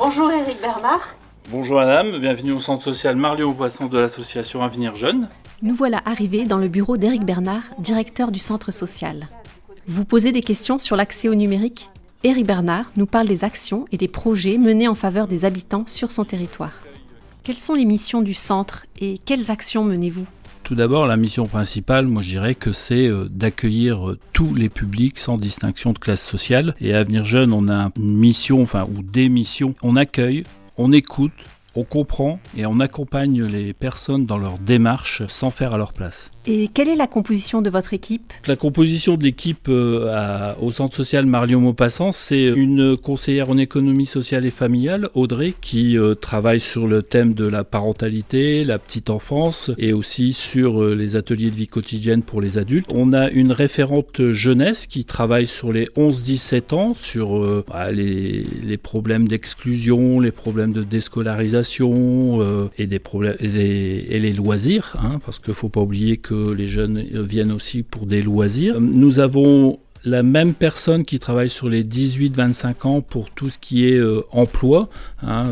Bonjour Éric Bernard. Bonjour madame, bienvenue au centre social Marly-aux-Poissons de l'association Avenir Jeune. Nous voilà arrivés dans le bureau d'Éric Bernard, directeur du centre social. Vous posez des questions sur l'accès au numérique ? Éric Bernard nous parle des actions et des projets menés en faveur des habitants sur son territoire. Quelles sont les missions du centre et quelles actions menez-vous ? Tout d'abord, la mission principale, moi je dirais que c'est d'accueillir tous les publics sans distinction de classe sociale. Et à Avenir Jeune, on a une mission, ou des missions. On accueille, on écoute, on comprend et on accompagne les personnes dans leur démarche sans faire à leur place. Et quelle est la composition de votre équipe ? La composition de l'équipe au centre social Marly-aux-Maupassants, c'est une conseillère en économie sociale et familiale, Audrey, qui travaille sur le thème de la parentalité, la petite enfance et aussi sur les ateliers de vie quotidienne pour les adultes. On a une référente jeunesse qui travaille sur les 11-17 ans, sur les problèmes d'exclusion, les problèmes de déscolarisation et les loisirs, parce qu'il ne faut pas oublier que les jeunes viennent aussi pour des loisirs. Nous avons la même personne qui travaille sur les 18-25 ans pour tout ce qui est emploi,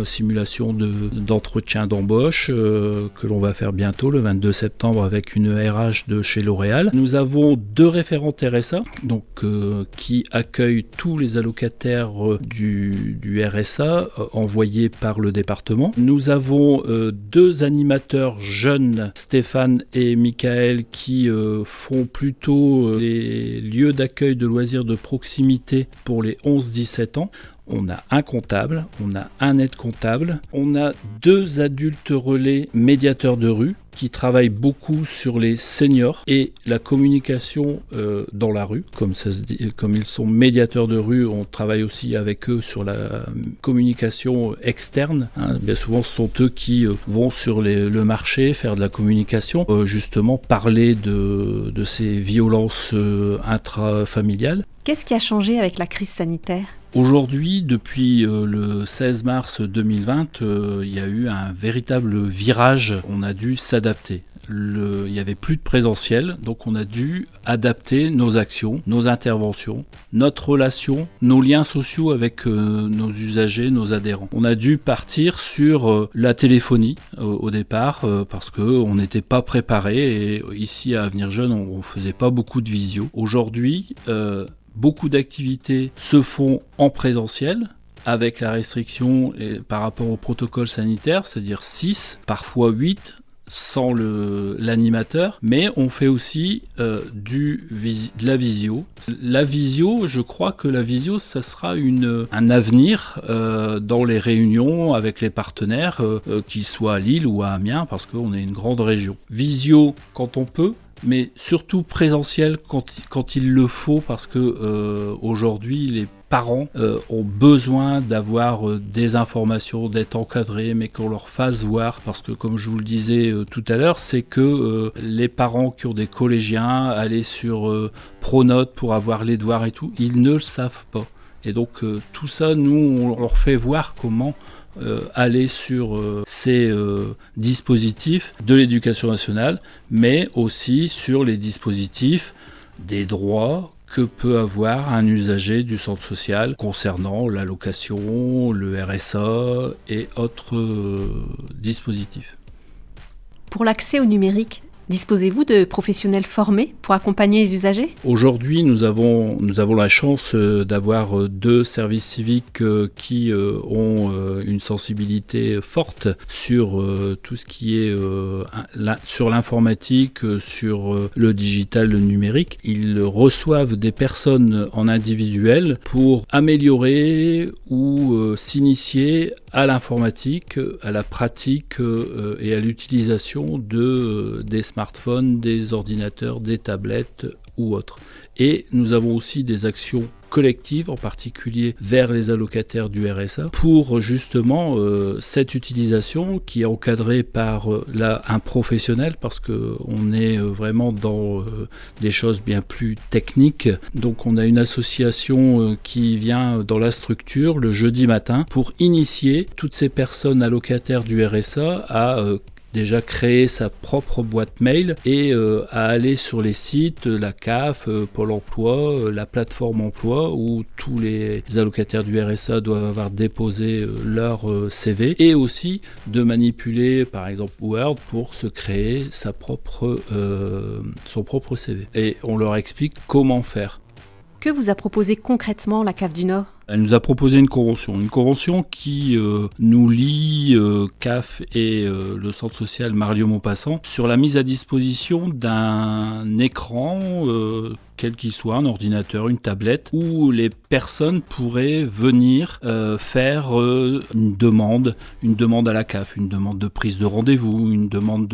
simulation d'entretien d'embauche que l'on va faire bientôt le 22 septembre avec une RH de chez L'Oréal. Nous avons 2 référentes RSA qui accueillent tous les allocataires du RSA envoyés par le département. Nous avons 2 animateurs jeunes, Stéphane et Michael, qui font plutôt les lieux d'accueil de loisirs de proximité pour les 11-17 ans. On a un comptable, on a un aide-comptable, on a 2 adultes relais médiateurs de rue qui travaillent beaucoup sur les seniors et la communication dans la rue, comme ça se dit, comme ils sont médiateurs de rue, on travaille aussi avec eux sur la communication externe. Bien souvent, ce sont eux qui vont sur le marché faire de la communication, justement parler de ces violences intrafamiliales. Qu'est-ce qui a changé avec la crise sanitaire ? Aujourd'hui, depuis le 16 mars 2020, il y a eu un véritable virage. On a dû s'adapter. Il n'y avait plus de présentiel, donc on a dû adapter nos actions, nos interventions, notre relation, nos liens sociaux avec nos usagers, nos adhérents. On a dû partir sur la téléphonie au départ parce qu'on n'était pas préparé et ici à Avenir Jeune, on ne faisait pas beaucoup de visio. Aujourd'hui, beaucoup d'activités se font en présentiel avec la restriction par rapport au protocole sanitaire, c'est-à-dire 6, parfois 8, sans l'animateur, mais on fait aussi de la visio. La visio, je crois que la visio, ça sera un avenir dans les réunions avec les partenaires, qu'ils soient à Lille ou à Amiens, parce qu'on est une grande région. Visio quand on peut, mais surtout présentiel quand il le faut, parce que aujourd'hui les parents ont besoin d'avoir des informations, d'être encadrés, mais qu'on leur fasse voir, parce que comme je vous le disais tout à l'heure, c'est que les parents qui ont des collégiens, aller sur Pronote pour avoir les devoirs et tout, ils ne le savent pas. Et donc tout ça, nous, on leur fait voir comment aller sur ces dispositifs de l'éducation nationale, mais aussi sur les dispositifs des droits que peut avoir un usager du centre social concernant l'allocation, le RSA et autres dispositifs. Pour l'accès au numérique, disposez-vous de professionnels formés pour accompagner les usagers ? Aujourd'hui, nous avons la chance d'avoir 2 services civiques qui ont une sensibilité forte sur tout ce qui est sur l'informatique, sur le digital, le numérique. Ils reçoivent des personnes en individuel pour améliorer ou s'initier à l'informatique, à la pratique et à l'utilisation des smartphones, des ordinateurs, des tablettes ou autres. Et nous avons aussi des actions collectives, en particulier vers les allocataires du RSA, pour justement cette utilisation qui est encadrée par un professionnel, parce qu'on est vraiment dans des choses bien plus techniques. Donc on a une association qui vient dans la structure le jeudi matin pour initier toutes ces personnes allocataires du RSA à déjà créer sa propre boîte mail et à aller sur les sites, la CAF, Pôle emploi, la plateforme emploi où tous les allocataires du RSA doivent avoir déposé leur CV, et aussi de manipuler par exemple Word pour se créer son propre CV. Et on leur explique comment faire. Que vous a proposé concrètement la CAF du Nord ? Elle nous a proposé une convention qui nous lie, CAF et le centre social Marlieu-Maupassant, sur la mise à disposition d'un écran, quel qu'il soit, un ordinateur, une tablette, où les personnes pourraient venir faire une demande à la CAF, une demande de prise de rendez-vous, une demande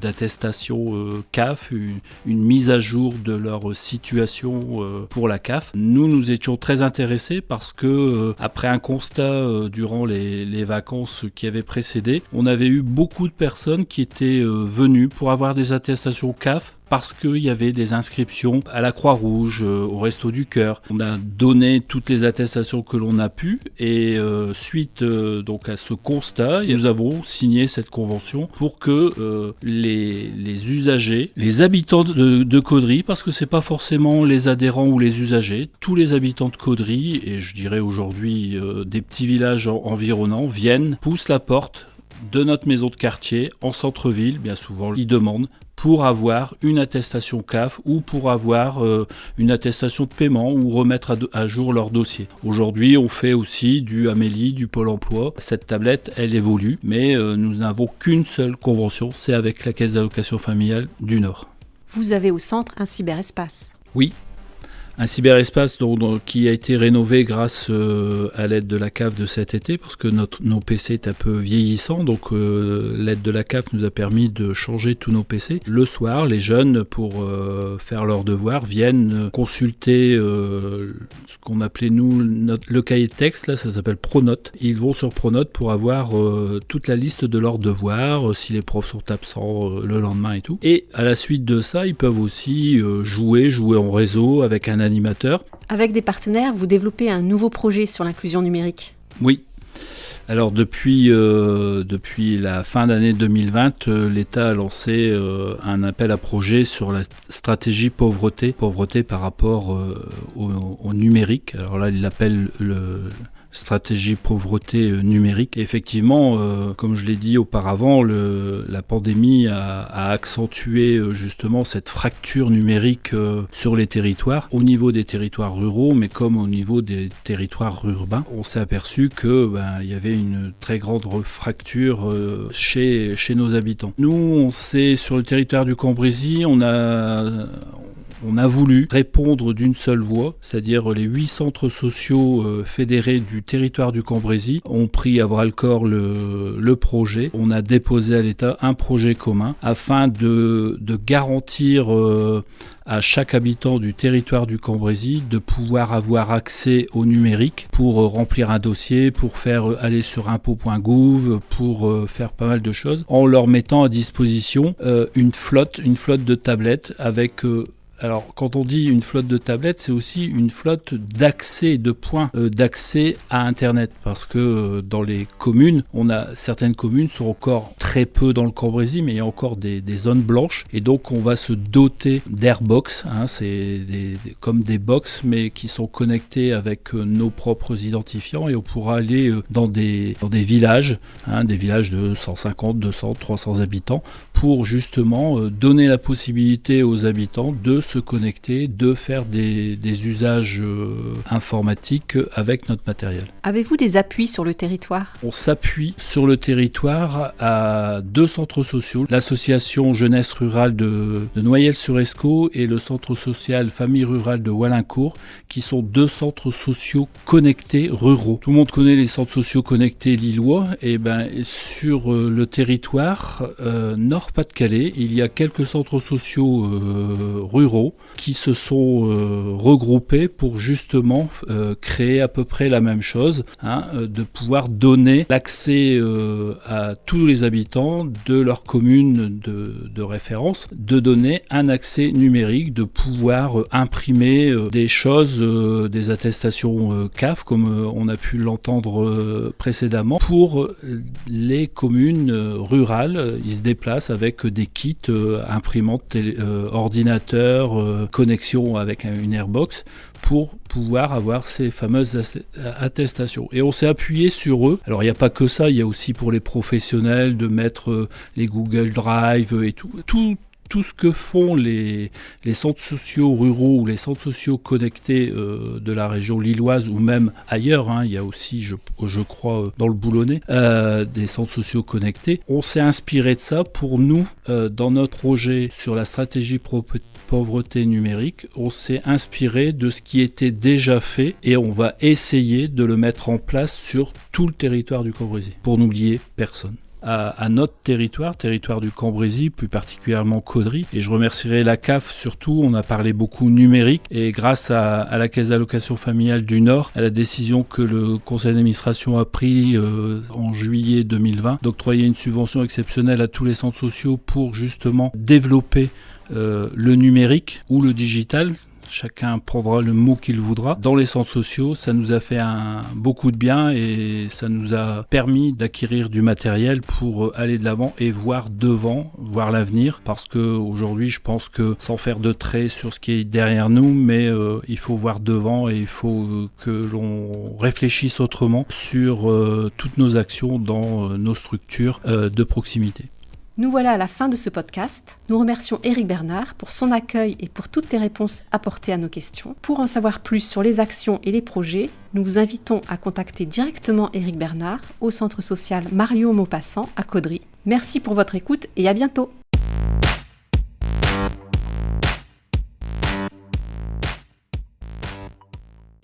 d'attestation CAF, une mise à jour de leur situation pour la CAF. Nous étions très intéressés parce que après un constat durant les vacances qui avaient précédé, on avait eu beaucoup de personnes qui étaient venues pour avoir des attestations CAF parce qu'il y avait des inscriptions à la Croix-Rouge, au Resto du Cœur. On a donné toutes les attestations que l'on a pu, et suite donc à ce constat, nous avons signé cette convention pour que les usagers, les habitants de Caudry, parce que c'est pas forcément les adhérents ou les usagers, tous les habitants de Caudry, et je dirais aujourd'hui des petits villages environnants, viennent, poussent la porte de notre maison de quartier en centre-ville, bien souvent ils demandent, pour avoir une attestation CAF ou pour avoir une attestation de paiement ou remettre à jour leur dossier. Aujourd'hui, on fait aussi du Amélie, du Pôle emploi. Cette tablette, elle évolue, mais nous n'avons qu'une seule convention, c'est avec la Caisse d'allocation familiale du Nord. Vous avez au centre un cyberespace. Oui. Un cyberespace qui a été rénové grâce à l'aide de la CAF de cet été, parce que nos PC est un peu vieillissant, donc l'aide de la CAF nous a permis de changer tous nos PC. Le soir, les jeunes, pour faire leurs devoirs, viennent consulter ce qu'on appelait nous le cahier de texte, là ça s'appelle Pronote. Ils vont sur Pronote pour avoir toute la liste de leurs devoirs, si les profs sont absents le lendemain et tout. Et à la suite de ça, ils peuvent aussi jouer en réseau avec un animateur. Avec des partenaires, vous développez un nouveau projet sur l'inclusion numérique. Oui. Alors depuis la fin d'année 2020, l'État a lancé un appel à projet sur la stratégie pauvreté par rapport au numérique. Alors là, il l'appelle stratégie pauvreté numérique. Et effectivement, comme je l'ai dit auparavant, la pandémie a accentué justement cette fracture numérique sur les territoires, au niveau des territoires ruraux, mais comme au niveau des territoires urbains. On s'est aperçu que y avait une très grande fracture chez nos habitants. Nous, sur le territoire du Cambrésis, on a voulu répondre d'une seule voix, c'est-à-dire les 8 centres sociaux fédérés du territoire du Cambrésis ont pris à bras-le-corps le projet. On a déposé à l'État un projet commun afin de garantir à chaque habitant du territoire du Cambrésis de pouvoir avoir accès au numérique pour remplir un dossier, pour faire aller sur impôts.gouv, pour faire pas mal de choses, en leur mettant à disposition une flotte de tablettes avec... Alors, quand on dit une flotte de tablettes, c'est aussi une flotte d'accès, de points d'accès à Internet. Parce que dans les communes, certaines communes sont encore très peu dans le Cambrésis, mais il y a encore des zones blanches. Et donc, on va se doter d'Airbox. C'est comme des box, mais qui sont connectés avec nos propres identifiants. Et on pourra aller dans des villages, des villages de 150, 200, 300 habitants, pour justement donner la possibilité aux habitants de se connecter, de faire des usages informatiques avec notre matériel. Avez-vous des appuis sur le territoire ? On s'appuie sur le territoire à 2 centres sociaux, l'association jeunesse rurale de Noyelles-sur-Escaut et le centre social famille rurale de Wallincourt, qui sont 2 centres sociaux connectés ruraux. Tout le monde connaît les centres sociaux connectés lillois, et sur le territoire Nord-Pas-de-Calais, il y a quelques centres sociaux ruraux ruraux qui se sont regroupés pour justement créer à peu près la même chose, de pouvoir donner l'accès à tous les habitants de leur commune de référence, de donner un accès numérique, de pouvoir imprimer des choses, des attestations CAF, comme on a pu l'entendre précédemment, pour les communes rurales. Ils se déplacent avec des kits imprimantes, ordinateurs, connexion avec une Airbox, pour pouvoir avoir ces fameuses attestations. Et on s'est appuyé sur eux. Alors il n'y a pas que ça, il y a aussi pour les professionnels de mettre les Google Drive et tout ce que font les centres sociaux ruraux ou les centres sociaux connectés de la région lilloise ou même ailleurs, il y a aussi, je crois, dans le Boulonnais, des centres sociaux connectés. On s'est inspiré de ça pour nous, dans notre projet sur la stratégie pauvreté numérique, on s'est inspiré de ce qui était déjà fait et on va essayer de le mettre en place sur tout le territoire du Cambrésis, pour n'oublier personne. À notre territoire du Cambrésis, plus particulièrement Caudry. Et je remercierai la CAF surtout, on a parlé beaucoup numérique, et grâce à la Caisse d'allocation familiale du Nord, à la décision que le conseil d'administration a pris en juillet 2020, d'octroyer une subvention exceptionnelle à tous les centres sociaux pour justement développer le numérique ou le digital. Chacun prendra le mot qu'il voudra. Dans les centres sociaux, ça nous a fait beaucoup de bien et ça nous a permis d'acquérir du matériel pour aller de l'avant et voir devant, voir l'avenir. Parce qu'aujourd'hui, je pense que sans faire de trait sur ce qui est derrière nous, mais il faut voir devant et il faut que l'on réfléchisse autrement sur toutes nos actions dans nos structures de proximité. Nous voilà à la fin de ce podcast. Nous remercions Éric Bernard pour son accueil et pour toutes les réponses apportées à nos questions. Pour en savoir plus sur les actions et les projets, nous vous invitons à contacter directement Éric Bernard au centre social Mario Maupassant à Caudry. Merci pour votre écoute et à bientôt.